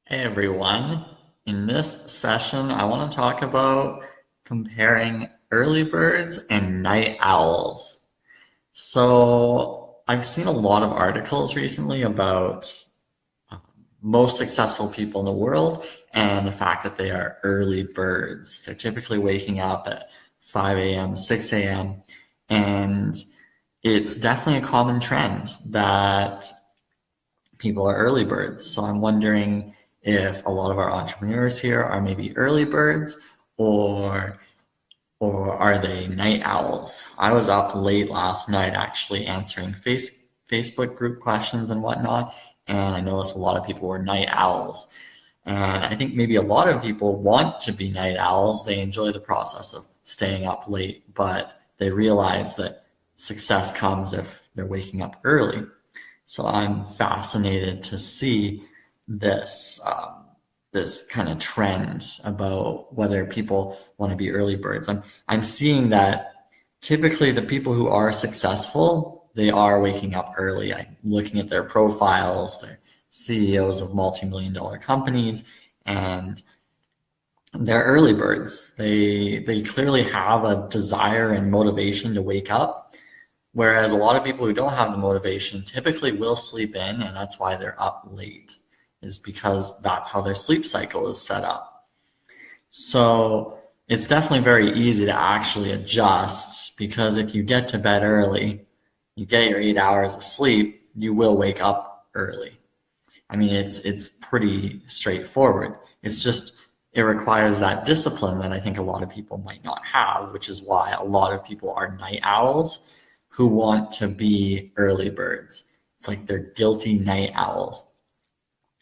Hey everyone. In this session, I want to talk about comparing early birds and night owls. So, I've seen a lot of articles recently about most successful people in the world and the fact that they are early birds. They're typically waking up at 5 a.m., 6 a.m., and it's definitely a common trend that people are early birds. So I'm wondering if a lot of our entrepreneurs here are maybe early birds or are they night owls? I was up late last night actually answering Facebook group questions and whatnot, and I noticed a lot of people were night owls. And I think maybe a lot of people want to be night owls. They enjoy the process of staying up late, but they realize that success comes if they're waking up early. So I'm fascinated to see this this kind of trend about whether people want to be early birds. I'm seeing that typically the people who are successful, they are waking up early. I'm looking at their profiles, they're CEOs of multi-million dollar companies, and they're early birds. They clearly have a desire and motivation to wake up. Whereas a lot of people who don't have the motivation typically will sleep in, and that's why they're up late, is because that's how their sleep cycle is set up. So it's definitely very easy to actually adjust because if you get to bed early, you get your 8 hours of sleep, you will wake up early. I mean, it's pretty straightforward. It's just it requires that discipline that I think a lot of people might not have, which is why a lot of people are night owls who want to be early birds. It's like they're guilty night owls.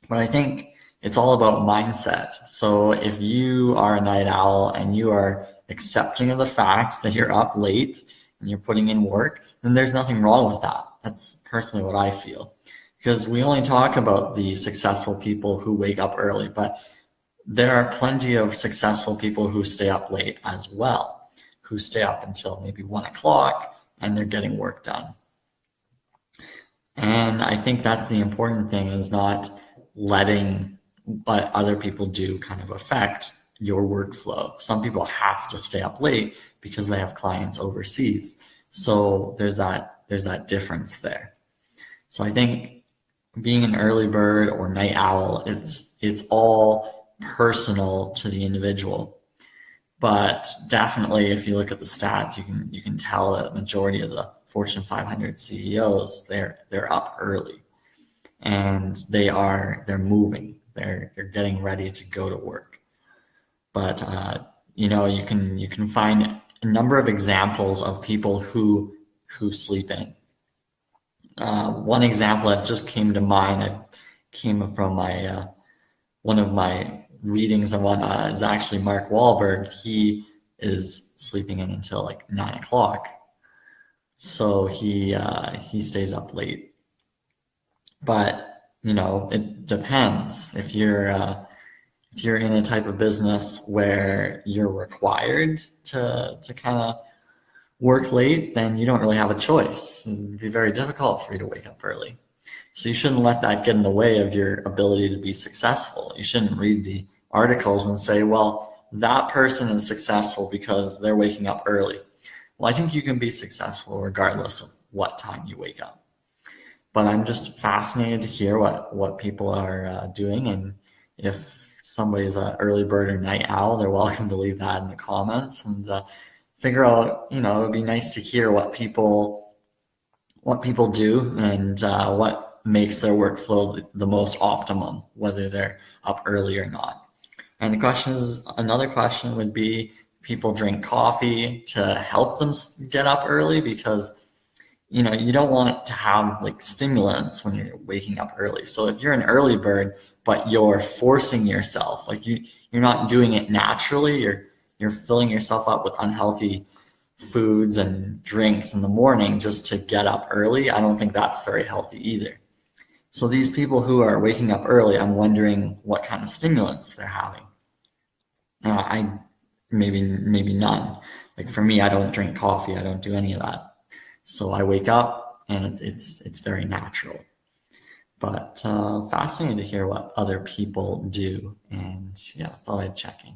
But I think it's all about mindset. So if you are a night owl and you are accepting of the fact that you're up late and you're putting in work, then there's nothing wrong with that. That's personally what I feel. Because we only talk about the successful people who wake up early, but there are plenty of successful people who stay up late as well, who stay up until maybe 1 o'clock and they're getting work done. And I think that's the important thing is not letting what other people do kind of affect your workflow. Some people have to stay up late because they have clients overseas. So there's that difference there. So I think being an early bird or night owl, it's all personal to the individual. But definitely, if you look at the stats, you can tell that the majority of the Fortune 500 CEOs they're up early and they're moving, they're getting ready to go to work. But you can find a number of examples of people who sleep in. One example that just came to mind, it came from my one of my readings and whatnot, is actually Mark Wahlberg. He is sleeping in until like 9 o'clock, so he stays up late. But it depends. If you're in a type of business where you're required to kind of work late, then you don't really have a choice. It'd be very difficult for you to wake up early. So you shouldn't let that get in the way of your ability to be successful. You shouldn't read the articles and say, well, that person is successful because they're waking up early. Well, I think you can be successful regardless of what time you wake up. But I'm just fascinated to hear what people are doing. And if somebody's an early bird or night owl, they're welcome to leave that in the comments and figure out, it would be nice to hear what people do and what makes their workflow the most optimum, whether they're up early or not. And another question would be, people drink coffee to help them get up early because you don't want to have like stimulants when you're waking up early. So if you're an early bird, but you're forcing yourself, like you're not doing it naturally, you're filling yourself up with unhealthy foods and drinks in the morning just to get up early, I don't think that's very healthy either. So these people who are waking up early, I'm wondering what kind of stimulants they're having. I maybe none. Like for me, I don't drink coffee. I don't do any of that. So I wake up and it's very natural. but fascinating to hear what other people do. And yeah, thought I'd check in.